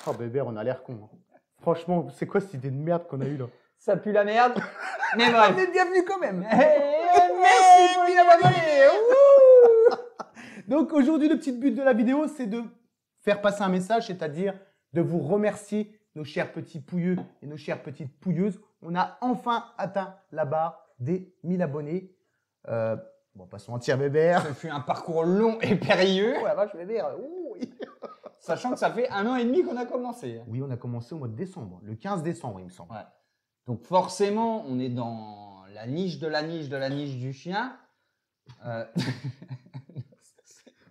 Oh Bébert, on a l'air con. Hein. Franchement, c'est quoi cette idée de merde qu'on a eue là? Ça pue la merde. Mais bref. On est bienvenus quand même. Merci pour abonnés. Donc aujourd'hui, le petit but de la vidéo, c'est de faire passer un message, c'est-à-dire de vous remercier, nos chers petits pouilleux et nos chères petites pouilleuses. On a enfin atteint la barre des 1000 abonnés. Bon, pas se mentir, Bébert. Ça fut un parcours long et périlleux. Oh la vache, Bébert. Ouh, oui. Sachant que ça fait 1 an et demi qu'on a commencé. Oui, on a commencé au mois de décembre, le 15 décembre, il me semble. Ouais. Donc forcément, on est dans la niche de la niche de la niche du chien.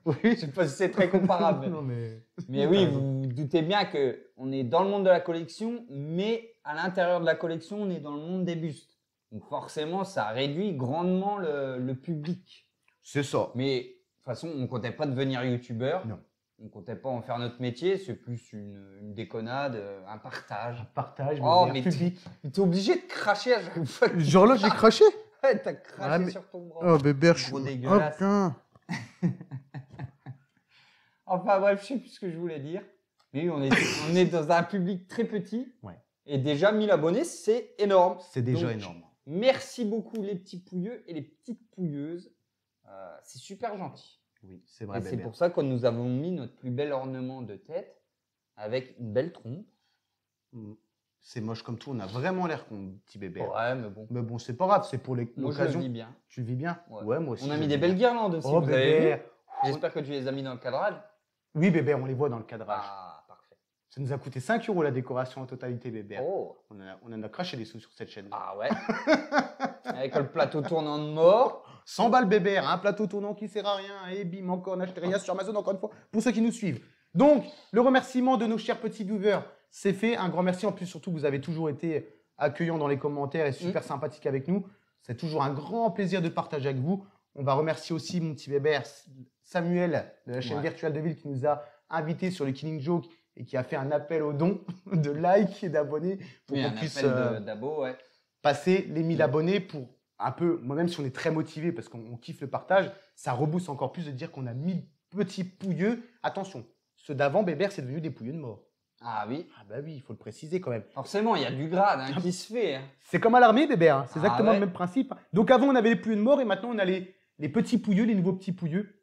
Oui. Je ne sais pas si c'est très comparable. Non, mais oui, vous vous doutez bien qu'on est dans le monde de la collection, mais à l'intérieur de la collection, on est dans le monde des bustes. Donc forcément, ça réduit grandement le public. c'est ça. Mais de toute façon, on ne comptait pas devenir youtubeur. Non. On ne comptait pas en faire notre métier. C'est plus une déconnade, un partage. Un partage, Oh, mais mais public. t'es obligé de cracher à chaque fois. Genre là, j'ai craché. Ouais, t'as craché Ah, mais- sur ton bras. Oh, Bébert, Gros dégueulasse. putain. Enfin bref, je sais plus ce que je voulais dire. Mais oui, on est dans un public très petit. Ouais. Et déjà 1000 abonnés, c'est énorme. C'est déjà Donc, énorme. Merci beaucoup les petits pouilleux et les petites pouilleuses. C'est super gentil. Oui, c'est vrai, Et c'est Bébert. pour ça que nous avons mis notre plus bel ornement de tête avec une belle trompe. C'est moche comme tout. On a vraiment l'air con, petit Bébert. Ouais, mais bon. Mais bon, c'est pas grave. C'est pour Moi, je le l'occasion. vis bien. Tu le vis bien? Ouais. Moi aussi. On a je mis le des vis belles bien. guirlandes aussi. Oh, vous avez vu. Bébert. J'espère que tu les as mis dans le cadrage. Oui, Bébert, on les voit dans le cadrage. Ah, parfait. Ça nous a coûté 5 € la décoration en totalité, Bébert. Oh. On en a craché des sous sur cette chaîne. Ah ouais. Avec le plateau tournant de mort. 100 balles, Bébert, un plateau tournant qui sert à rien. Et bim, encore, n'achetez rien sur Amazon, encore une fois, pour ceux qui nous suivent. Donc, le remerciement de nos chers petits viewers, c'est fait. Un grand merci. En plus, surtout, vous avez toujours été accueillants dans les commentaires et super sympathiques avec nous. C'est toujours un grand plaisir de partager avec vous. On va remercier aussi mon petit Bébert, Samuel, de la chaîne Virtuelle de Ville, qui nous a invités sur le Killing Joke et qui a fait un appel aux dons de likes et d'abonnés pour qu'on puisse d'abo, ouais. passer les 1000 abonnés pour un peu, moi-même si on est très motivé parce qu'on kiffe le partage, ça rebooste encore plus de dire qu'on a 1000 petits pouilleux. Attention, ceux d'avant, Bébert, c'est devenu des pouilleux de mort. Ah oui. Ah bah oui, il faut le préciser quand même. Forcément, il y a du grade qui se fait. Hein. C'est comme à l'armée, Bébert, hein. C'est Ah exactement ouais. le même principe. Donc avant, on avait les pouilleux de mort et maintenant, on a les petits pouilleux, les nouveaux petits pouilleux.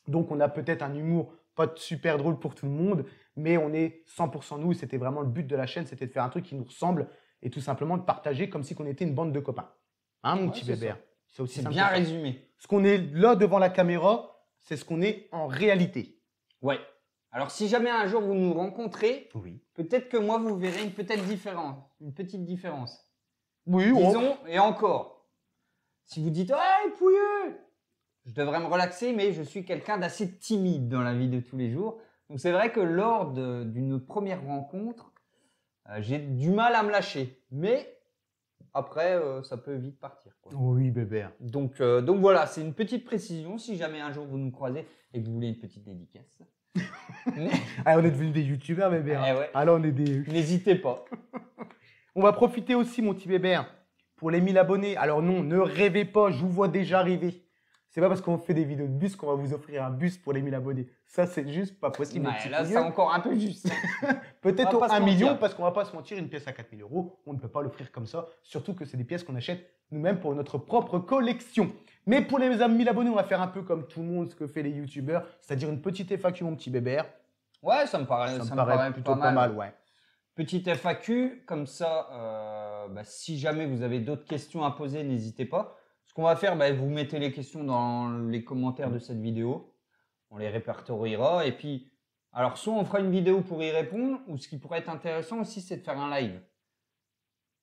Donc on a peut-être un humour pas super drôle pour tout le monde, mais on est 100% nous. C'était vraiment le but de la chaîne, c'était de faire un truc qui nous ressemble et tout simplement de partager comme si on était une bande de copains. Hein, mon petit c'est Bébert? C'est aussi C'est simple bien que ça. résumé. Ce qu'on est là devant la caméra, c'est ce qu'on est en réalité. Ouais. Alors, si jamais un jour vous nous rencontrez, Oui. peut-être que moi, vous verrez une petite différence. Oui, Disons, et encore, si vous dites « Hey, pouilleux !» je devrais me relaxer, mais je suis quelqu'un d'assez timide dans la vie de tous les jours. Donc, c'est vrai que lors d'une première rencontre, j'ai du mal à me lâcher. Mais après, ça peut vite partir, quoi. Oui, Bébert. Donc voilà, c'est une petite précision. Si jamais un jour vous nous croisez et que vous voulez une petite dédicace, Ah, on est devenus des youtubeurs, Bébert. Eh ouais. Ah là, on est des... n'hésitez pas. On va profiter aussi, mon petit Bébert, pour les 1000 abonnés. Alors non, ne rêvez pas, je vous vois déjà rêver. C'est pas parce qu'on fait des vidéos de bus qu'on va vous offrir un bus pour les 1000 abonnés. Ça, c'est juste pas possible. Ouais, là, c'est encore un peu juste. Peut-être On va pas se 1 million, mentir. parce qu'on va pas se mentir, une pièce à 4000 €, on ne peut pas l'offrir comme ça. Surtout que c'est des pièces qu'on achète nous-mêmes pour notre propre collection. Mais pour les 1000 abonnés, on va faire un peu comme tout le monde, ce que fait les youtubeurs, c'est-à-dire une petite FAQ, mon petit Bébert. Ouais, ça me paraît plutôt pas mal, ouais. Petite FAQ, comme ça, si jamais vous avez d'autres questions à poser, n'hésitez pas. Ce qu'on va faire, vous mettez les questions dans les commentaires de cette vidéo. On les répertoriera. Et puis, alors, soit on fera une vidéo pour y répondre, ou ce qui pourrait être intéressant aussi, c'est de faire un live.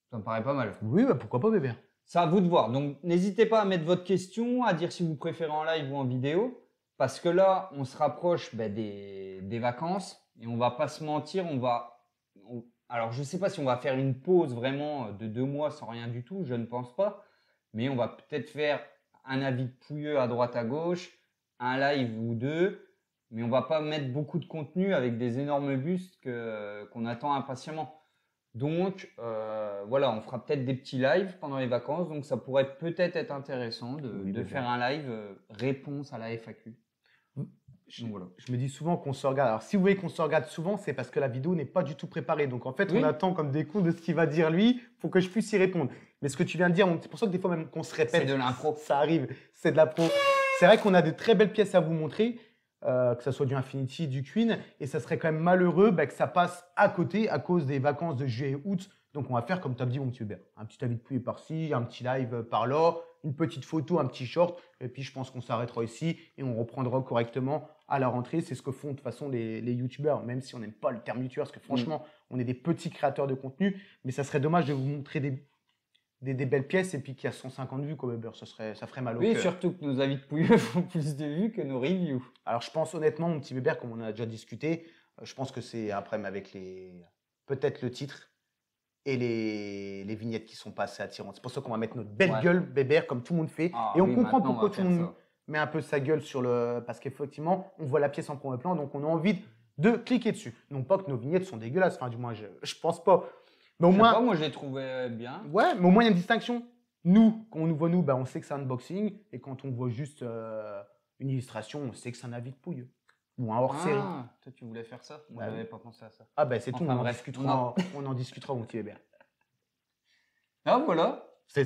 Ça me paraît pas mal. Oui, pourquoi pas, Bébert. C'est à vous de voir. Donc, n'hésitez pas à mettre votre question, à dire si vous préférez en live ou en vidéo. Parce que là, on se rapproche des vacances. Et on va pas se mentir, alors, je ne sais pas si on va faire une pause vraiment de 2 mois sans rien du tout. Je ne pense pas. Mais on va peut-être faire un avis de pouilleux à droite à gauche, un live ou 2. Mais on va pas mettre beaucoup de contenu avec des énormes bustes qu'on attend impatiemment. Donc, voilà, on fera peut-être des petits lives pendant les vacances. Donc, ça pourrait peut-être être intéressant de faire un live réponse à la FAQ. Donc, voilà. Je me dis souvent qu'on se regarde. Alors, si vous voyez qu'on se regarde souvent, c'est parce que la vidéo n'est pas du tout préparée. Donc, en fait, Oui. on attend comme des cons de ce qu'il va dire lui pour que je puisse y répondre. Mais ce que tu viens de dire, c'est pour ça que des fois même qu'on se répète. C'est de l'impro. Ça arrive, c'est de la pro. C'est vrai qu'on a de très belles pièces à vous montrer, que ce soit du Infinity, du Queen. Et ça serait quand même malheureux que ça passe à côté à cause des vacances de juillet et août. Donc, on va faire comme tu as dit, mon petit Hubert. Un petit avis de pluie par-ci, un petit live par-là, une petite photo, un petit short. Et puis, je pense qu'on s'arrêtera ici et on reprendra correctement à la rentrée. C'est ce que font de toute façon les youtubeurs, même si on n'aime pas le terme youtubeur, parce que franchement, on est des petits créateurs de contenu. Mais ça serait dommage de vous montrer des belles pièces et puis qu'il y a 150 vues, quoi, Hubert. Ça ferait mal au Oui, cœur. surtout que nos avis de pouilleux font plus de vues que nos reviews. Alors, je pense honnêtement, mon petit Hubert, comme on a déjà discuté, je pense que c'est après, mais avec peut-être le titre et les vignettes qui sont pas assez attirantes. C'est pour ça qu'on va mettre notre belle gueule, Bébert, comme tout le monde fait. Ah, et on oui, comprend maintenant, pourquoi on va tout le faire monde ça. met un peu sa gueule sur le. Parce qu'effectivement, on voit la pièce en premier plan, donc on a envie de cliquer dessus. Non pas que nos vignettes sont dégueulasses, enfin, du moins, je pense pas. Mais au Je sais moins. pas, moi, je les trouvais bien. Ouais, mais au moins, il y a une distinction. Nous, quand on nous voit, on sait que c'est un unboxing. Et quand on voit juste une illustration, on sait que c'est un avis de pouilleux. Ou un hors-série. Ah, toi, tu voulais faire ça? Moi, Bah j'avais oui. pas pensé à ça. Ah, ben c'est tout, Enfin, on en bref, discutera, on en discutera, mon petit Hubert. Ah, voilà. C'est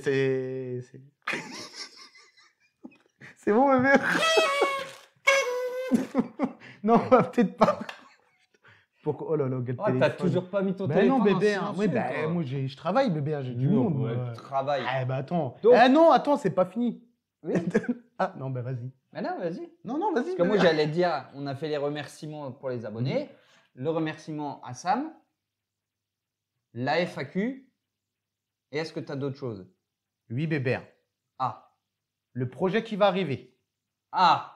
bon, bébé. Non, on va peut-être pas. Pourquoi? Oh là là, quel Oh, t'as téléphone. toujours pas mis ton Ben téléphone non, en bébé. Oui, silencieux, ben, toi. moi, je travaille, bébé. J'ai du monde. Ouais, moi. travail. Eh ben attends. Donc- Non, attends, c'est pas fini. Oui. Ah non, ben vas-y. Mais non, vas-y. Non, vas-y. Parce que moi, bébé. j'allais dire, on a fait les remerciements pour les abonnés. Le remerciement à Sam, la FAQ. Et est-ce que tu as d'autres choses? Oui, bébé. Ah. Le projet qui va arriver. Ah.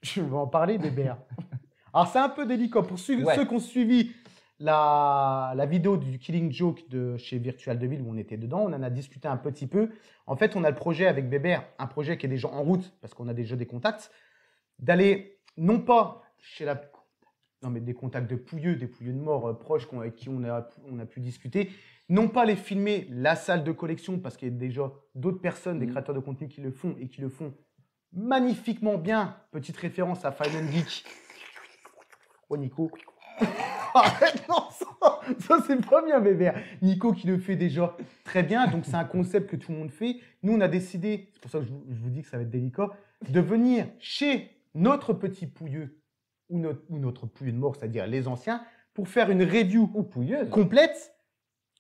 Je vais en parler, bébé. Alors, c'est un peu délicat. Pour ceux Ouais. qui ont suivi la vidéo du Killing Joke de chez Virtual Devil où on était dedans, on en a discuté un petit peu. En fait, on a le projet avec Bébert, un projet qui est déjà en route parce qu'on a déjà des contacts, d'aller non pas chez non mais des contacts de pouilleux, des pouilleux de mort proches avec qui on a pu discuter, non pas les filmer la salle de collection parce qu'il y a déjà d'autres personnes, des créateurs de contenu qui le font et qui le font magnifiquement bien. Petite référence à Final Geek. Oh Nico. Arrête, non, ça c'est pas bien, bébé. Nico qui le fait déjà très bien, donc c'est un concept que tout le monde fait. Nous, on a décidé, c'est pour ça que je vous dis que ça va être délicat, de venir chez notre petit pouilleux ou notre pouilleux de mort, c'est-à-dire les anciens, pour faire une review Pouilleuse. complète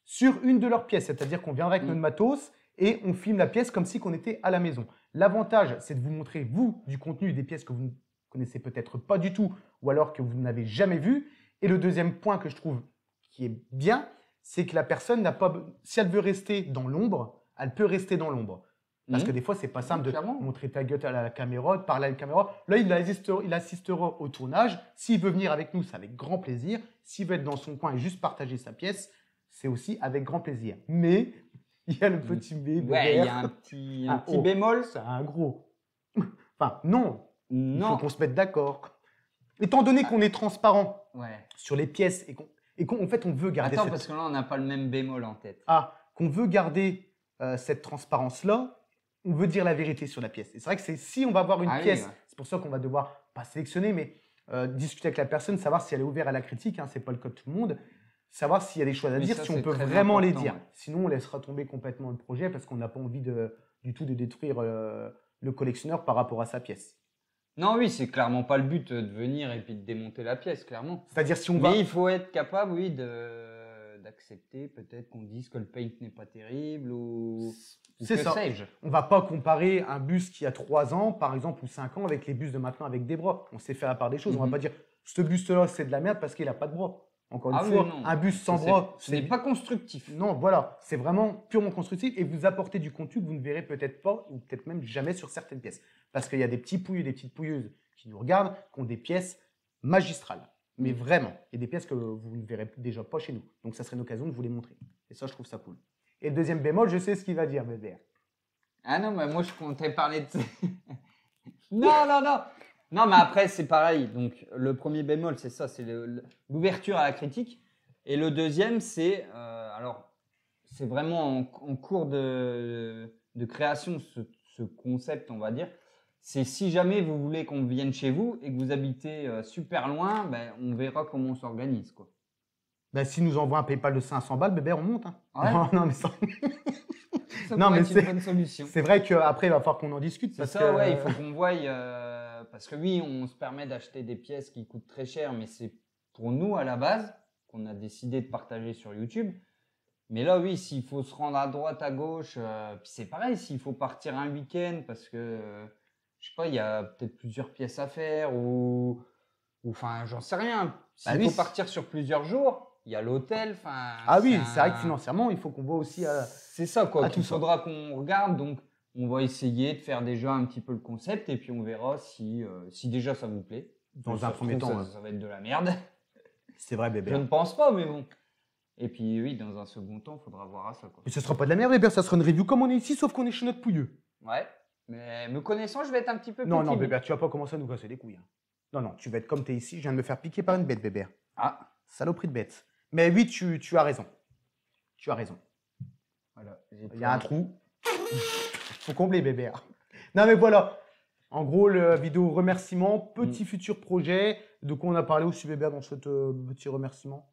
sur une de leurs pièces. C'est-à-dire qu'on viendra avec notre matos et on filme la pièce comme si on était à la maison. L'avantage, c'est de vous montrer, vous, du contenu des pièces que vous ne connaissez peut-être pas du tout ou alors que vous n'avez jamais vu. Et le deuxième point que je trouve qui est bien, c'est que la personne n'a pas. Si elle veut rester dans l'ombre, elle peut rester dans l'ombre. Parce que des fois, c'est pas simple de clairement. montrer ta gueule à la caméra, de parler à la caméra. Là, il assistera au tournage. S'il veut venir avec nous, c'est avec grand plaisir. S'il veut être dans son coin et juste partager sa pièce, c'est aussi avec grand plaisir. Mais il y a le petit bébé. Ouais, il y a un petit bémol. C'est un gros. Enfin, non. Il faut Non. qu'on se mette d'accord. Étant donné qu'on est transparent Ouais. sur les pièces et qu'en fait, on veut garder Attends, parce que là, on n'a pas le même bémol en tête. qu'on veut garder cette transparence-là, on veut dire la vérité sur la pièce. Et c'est vrai que si on va avoir une Ah oui, pièce, ouais. c'est pour ça qu'on va devoir, pas sélectionner, mais discuter avec la personne, savoir si elle est ouverte à la critique, hein, c'est pas le cas de tout le monde, savoir s'il y a des choses à Oui, dire, ça, si on c'est peut très vraiment les important, dire. ouais. Sinon, on laissera tomber complètement le projet parce qu'on n'a pas envie du tout de détruire le collectionneur par rapport à sa pièce. Non, oui, c'est clairement pas le but de venir et puis de démonter la pièce, clairement. C'est-à-dire si on va… Mais il faut être capable, oui, d'accepter peut-être qu'on dise que le paint n'est pas terrible ou C'est que ça. sais-je. On ne va pas comparer un bus qui a 3 ans, par exemple, ou 5 ans, avec les bus de maintenant avec des bras. On sait faire la part des choses. On ne va pas dire ce bus-là, c'est de la merde parce qu'il n'a pas de bras. Encore une Ah oui, fois, non. un bus sans Ça, bras, ce n'est pas constructif. Non, voilà. C'est vraiment purement constructif et vous apportez du contenu que vous ne verrez peut-être pas ou peut-être même jamais sur certaines pièces. Parce qu'il y a des petits pouilleux, des petites pouilleuses qui nous regardent, qui ont des pièces magistrales. Mais vraiment, il y a des pièces que vous ne verrez déjà pas chez nous. Donc, ça serait une occasion de vous les montrer. Et ça, je trouve ça cool. Et le deuxième bémol, je sais ce qu'il va dire, bébé. Ah non, mais moi, je comptais parler de… Non, non, non. Non, mais après, c'est pareil. Donc, le premier bémol, c'est ça, c'est l'ouverture à la critique. Et le deuxième, c'est… alors, c'est vraiment en cours de création, ce concept, on va dire. c'est si jamais vous voulez qu'on vienne chez vous et que vous habitez super loin, ben, on verra comment on s'organise, quoi. Ben, s'il nous envoie un PayPal de 500 balles, bébé, on monte. Hein. Ouais. Non, mais ça... Ça Non, pourrait mais être une bonne solution. C'est vrai qu'après, il va falloir qu'on en discute. C'est parce ça, que... ouais, il faut qu'on voie. Parce que oui, on se permet d'acheter des pièces qui coûtent très cher, mais c'est pour nous à la base qu'on a décidé de partager sur YouTube. Mais là, oui, s'il faut se rendre à droite, à gauche, puis c'est pareil, s'il faut partir un week-end parce que, je sais pas, il y a peut-être plusieurs pièces à faire ou enfin, j'en sais rien. S'il oui, faut partir sur plusieurs jours, il y a l'hôtel, enfin. Ah oui, c'est vrai que financièrement, il faut qu'on voit aussi... C'est ça, quoi. à Il tout ça. faudra qu'on regarde. Donc, on va essayer de faire déjà un petit peu le concept et puis on verra si déjà ça vous plaît. Dans Ça un se premier trouve, temps, ça va être de la merde. c'est vrai, Je bébé. ne pense pas, mais bon. Et puis, oui, dans un second temps, il faudra voir à ça, quoi. Mais ce sera pas de la merde, bébé, ça sera une review comme on est ici, sauf qu'on est chez notre pouilleux. Ouais. Mais me connaissant, je vais être un petit peu plus Non, non, timide. bébé, tu vas pas commencer à nous casser les couilles. Hein. Non, non, tu vas être comme t'es ici, je viens de me faire piquer par une bête, bébé. Ah, Saloperie de bête. Mais oui, tu as raison. Tu as raison. voilà. Il y a un trou. Faut combler, bébé. Non, mais voilà. En gros, la vidéo remerciement, petit futur projet. De quoi on a parlé aussi, bébé, dans ce petit remerciement.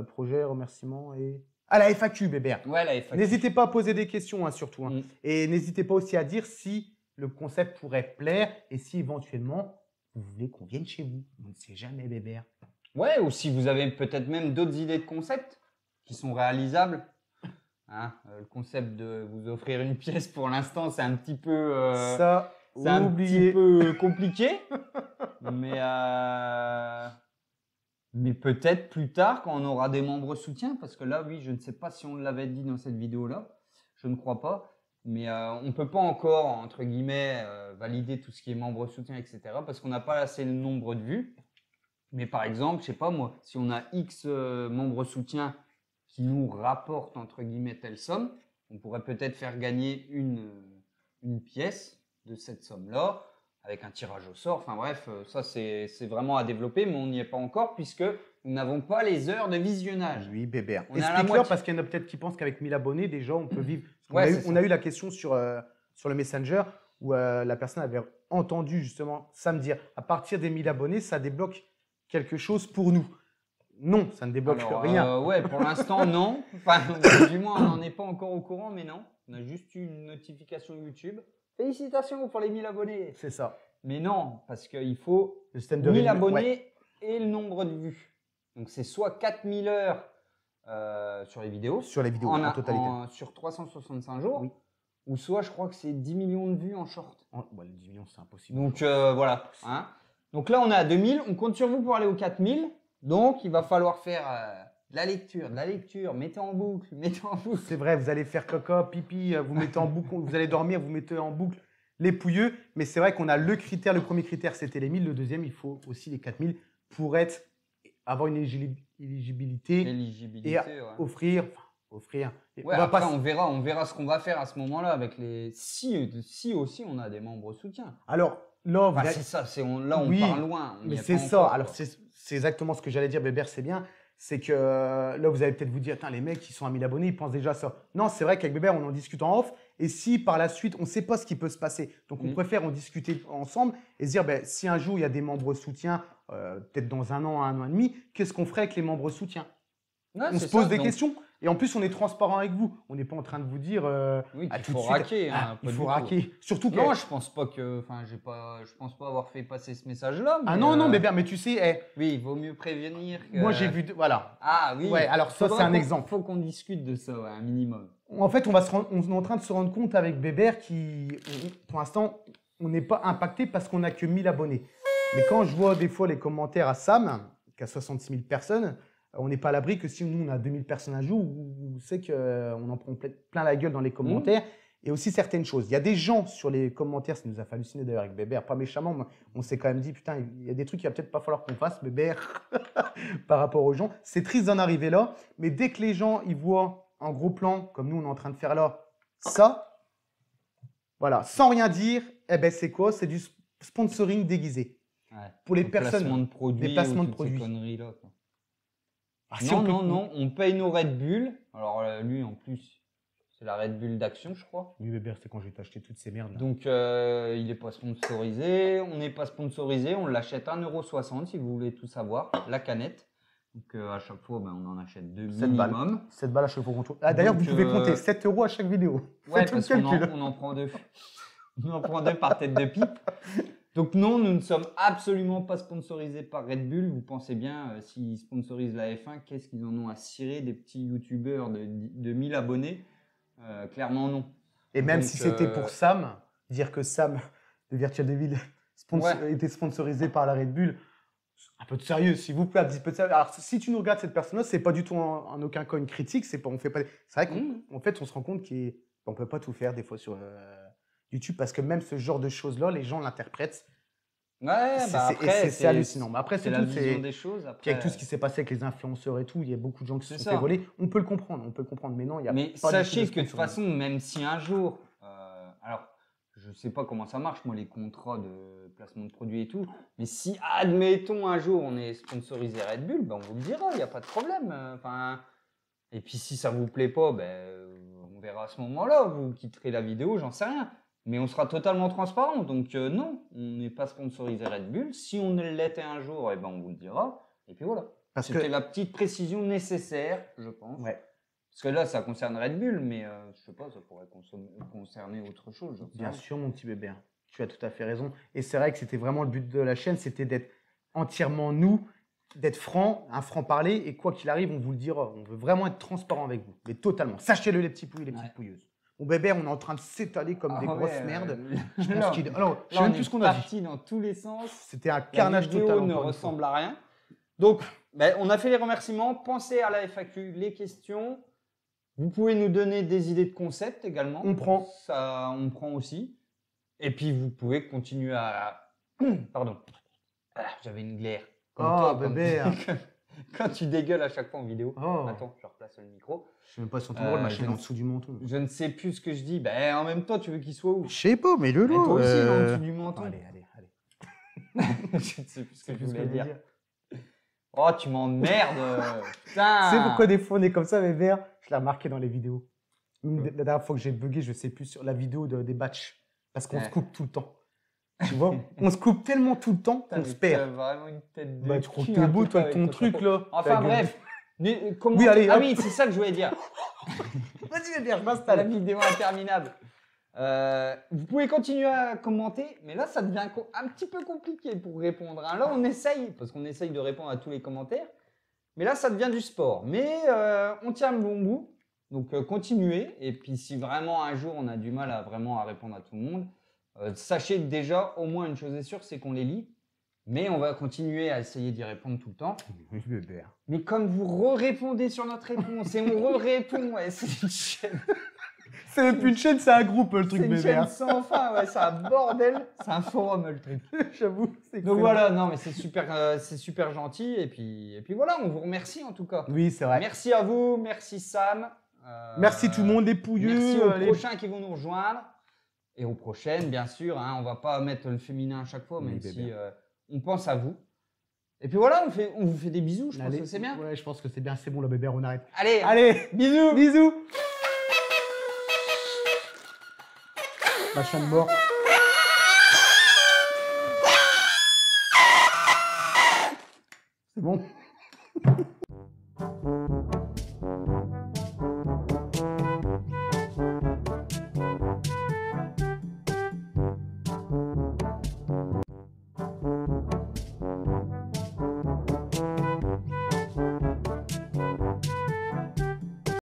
Projet, remerciement et... Ah, la FAQ, bébé. Ouais, la FAQ. N'hésitez pas à poser des questions, hein, surtout. Hein. Mm. Et n'hésitez pas aussi à dire si le concept pourrait plaire et si éventuellement vous voulez qu'on vienne chez vous. On ne sait jamais, bébé. Ouais, ou si vous avez peut-être même d'autres idées de concepts qui sont réalisables. Hein, le concept de vous offrir une pièce pour l'instant, c'est un petit peu, Ça, c'est un oubliez. petit peu compliqué. mais peut-être plus tard quand on aura des membres soutiens, parce que là, oui, je ne sais pas si on l'avait dit dans cette vidéo-là, je ne crois pas. Mais on ne peut pas encore, entre guillemets, valider tout ce qui est membres soutiens, etc. parce qu'on n'a pas assez le nombre de vues. Mais par exemple, je sais pas moi, si on a X membres soutiens qui nous rapportent entre guillemets telle somme, on pourrait peut-être faire gagner une pièce de cette somme-là avec un tirage au sort. Enfin bref, ça c'est vraiment à développer, mais on n'y est pas encore puisque nous n'avons pas les heures de visionnage. Oui, bébé. On est à la Explique-leur moitié. parce qu'il y en a peut-être qui pensent qu'avec 1000 abonnés, déjà, on peut vivre. Ouais, On a eu la question sur le Messenger où la personne avait entendu justement ça me dire à partir des 1000 abonnés, ça débloque quelque chose pour nous. Non, ça ne débloque Alors, rien. ouais, pour l'instant non. Enfin, du moins, on n'en est pas encore au courant, mais non. On a juste eu une notification YouTube. Félicitations pour les 1000 abonnés. C'est ça. Mais non, parce qu'il faut Le système de 1000 rémunération. abonnés et le nombre de vues. Donc, c'est soit 4000 heures sur les vidéos, Sur les vidéos, en totalité. sur 365 jours, Oui. ou soit je crois que c'est 10 millions de vues en short. Ouais, les 10 millions, c'est impossible. Donc, voilà. Hein. Donc là, on est à 2000. On compte sur vous pour aller aux 4000. Donc, il va falloir faire de la lecture, mettez en boucle, mettez en boucle. C'est vrai, vous allez faire caca, pipi, vous mettez en boucle, vous allez dormir, vous mettez en boucle les pouilleux. Mais c'est vrai qu'on a le critère, le premier critère, c'était les 1000. Le deuxième, il faut aussi les 4000 pour avoir une éligibilité Éligibilité, et ouais. offrir. Et Ouais, on va après, pas- on verra ce qu'on va faire à ce moment-là avec les. Si aussi on a des membres soutiens. Alors, là, Enfin, vous c'est ça, là on Oui, part loin. on mais y est c'est pas ça. encore, Alors, quoi. c'est exactement ce que j'allais dire, Bébert, c'est bien. C'est que là, vous allez peut-être vous dire, les mecs qui sont à 1000 abonnés, ils pensent déjà ça. Non, c'est vrai qu'avec Bébert, on en discute en off. Et si par la suite, on ne sait pas ce qui peut se passer. Donc, on préfère en discuter ensemble et se dire, si un jour, il y a des membres soutiens, peut-être dans un an et demi, qu'est-ce qu'on ferait avec les membres soutiens? Ouais, On c'est se pose ça, des donc, questions. Et en plus, on est transparent avec vous. On n'est pas en train de vous dire, Oui, à qu'il tout de faut suite, raquer. Hein, il pas faut du tout. raquer. Surtout que… Non, je pense pas que. Enfin, je pense pas avoir fait passer ce message-là. Ah mais, non, non, Bébert, mais tu sais, Oui, il vaut mieux prévenir que. moi, j'ai vu… Voilà. Ah oui. Ouais, alors ça, c'est un exemple. Faut qu'on discute de ça, ouais, un minimum. En fait, on est en train de se rendre compte avec Bébert pour l'instant, on n'est pas impacté parce qu'on n'a que 1000 abonnés. Mais quand je vois des fois les commentaires à Sam, qui a 66 000 personnes, on n'est pas à l'abri que si nous, on a 2000 personnes un jour, on sait qu'on en prend plein la gueule dans les commentaires. Et aussi certaines choses. Il y a des gens sur les commentaires, ça nous a fait halluciner d'ailleurs avec Bébert, pas méchamment, mais on s'est quand même dit, putain, il y a des trucs qu'il va peut-être pas falloir qu'on fasse, Bébert, par rapport aux gens. C'est triste d'en arriver là, mais dès que les gens, ils voient un gros plan, comme nous, on est en train de faire là, ça, voilà, sans rien dire, c'est quoi? C'est du sponsoring déguisé. Ouais. Pour les Des personnes, placements de produits, des placements ou de toutes ces produits. conneries-là, quoi. Ah, si non, on peut- non, on paye nos Red Bull. Alors lui, en plus, C'est la Red Bull d'Action, je crois. Oui, Bébert, c'est quand je vais t'acheter toutes ces merdes. Là. Donc, il n'est pas sponsorisé. On n'est pas sponsorisé. On l'achète 1,60 € si vous voulez tout savoir. La canette. Donc, à chaque fois, ben, on en achète 2 minimum. 7 balles à chaque fois qu'on tourne. Ah, d'ailleurs, vous pouvez compter 7 € à chaque vidéo. Ouais, Faites parce le qu'on calcul. on en prend 2. On en prend 2 par tête de pipe. Donc non, nous ne sommes absolument pas sponsorisés par Red Bull. Vous pensez bien, s'ils sponsorisent la F1, qu'est-ce qu'ils en ont à cirer des petits youtubeurs de 1000 abonnés? Clairement non. Et même Donc, si c'était pour Sam, dire que Sam de Virtual Devil était sponsorisé par la Red Bull, un peu de sérieux, s'il vous plaît, un petit peu de sérieux. Alors, si tu nous regardes cette personne-là, c'est pas du tout en aucun cas une critique. C'est pas, on fait pas. C'est vrai qu'en fait, on se rend compte qu'on peut pas tout faire des fois sur YouTube parce que même ce genre de choses-là, les gens l'interprètent. Ouais, c'est hallucinant. Mais après, c'est la vision des choses. Après, avec tout ce qui s'est passé avec les influenceurs et tout, il y a beaucoup de gens qui se sont fait voler. On peut le comprendre, Mais non, il y a Mais pas sachez du tout que de toute façon, même si un jour, alors je sais pas comment ça marche, moi, les contrats de placement de produits et tout, mais si, admettons, un jour, on est sponsorisé Red Bull, ben, on vous le dira, il n'y a pas de problème. Et puis, si ça vous plaît pas, on verra à ce moment-là, vous quitterez la vidéo, j'en sais rien. Mais on sera totalement transparent. Donc, non, on n'est pas sponsorisé Red Bull. Si on l'était un jour, on vous le dira. Et puis voilà. C'était la petite précision nécessaire, je pense. Ouais. Parce que là, ça concerne Red Bull, mais je sais pas, ça pourrait concerner autre chose. Bien sûr, mon petit bébé. Tu as tout à fait raison. Et c'est vrai que c'était vraiment le but de la chaîne, c'était d'être entièrement nous, d'être franc, un franc-parler. Et quoi qu'il arrive, on vous le dira. On veut vraiment être transparent avec vous. Mais totalement. Sachez-le, les petits pouilles, les petites pouilleuses. Mon bébé, on est en train de s'étaler comme des grosses merdes. Je pense qu'il. Alors, je sais même plus ce qu'on a dit. Parti dans tous les sens. C'était un carnage total. La vidéo ne ressemble à rien. Donc, on a fait les remerciements. Pensez à la FAQ, les questions. Vous pouvez nous donner des idées de concepts également. On prend. Ça, on prend aussi. Et puis, vous pouvez continuer à. Pardon. J'avais une glaire. Bébé. Quand tu dégueules à chaque fois en vidéo. Attends, je replace le micro. Je sais même pas si on te rôle, ma chaîne en dessous du menton. Je ne sais plus ce que je dis. En même temps, tu veux qu'il soit où? Je sais pas, mais le lot. Toi aussi, en dessous du menton. Allez. Je ne sais plus ce que je voulais dire. Oh, tu m'emmerdes. Putain. Tu sais pourquoi des fois on est comme ça, bébé? Je l'ai remarqué dans les vidéos. La dernière fois que j'ai bugué, je sais plus, sur la vidéo des batchs. Parce qu'on se coupe tout le temps. Tu vois? On se coupe tellement tout le temps qu'on se perd. Vraiment une tête de tu crois que t'es beau, toi, avec ton truc, là. Enfin, bref. Comment... Oui, allez, oui, c'est ça que je voulais dire. Vas-y, bébé, je m'installe. La vidéo interminable. Vous pouvez continuer à commenter, mais là, ça devient un petit peu compliqué pour répondre. Là, on essaye, parce qu'on essaye de répondre à tous les commentaires. Mais là, ça devient du sport. Mais on tient le bon bout. Donc, continuez. Et puis, si vraiment un jour, on a du mal à répondre à tout le monde, sachez déjà, au moins une chose est sûre, c'est qu'on les lit. Mais on va continuer à essayer d'y répondre tout le temps. Oui, bébé. Mais comme vous répondez sur notre réponse et on répond, c'est une chaîne. C'est même plus une chaîne, c'est un groupe, le truc, bébé. C'est une chaîne sans fin, c'est un bordel. C'est un forum, le truc. J'avoue. Donc voilà, non, mais c'est super gentil. Et puis voilà, on vous remercie en tout cas. Oui, c'est vrai. Merci à vous, merci Sam. Merci tout le monde, les pouilleux. Merci aux prochains qui vont nous rejoindre. Et aux prochaines, bien sûr. On ne va pas mettre le féminin à chaque fois, même si on pense à vous. Et puis voilà, on vous fait des bisous, je pense que c'est bien. Ouais, je pense que c'est bien, c'est bon, le bébé, on arrête. Allez, bisous. Bisous. Machin de mort. C'est bon.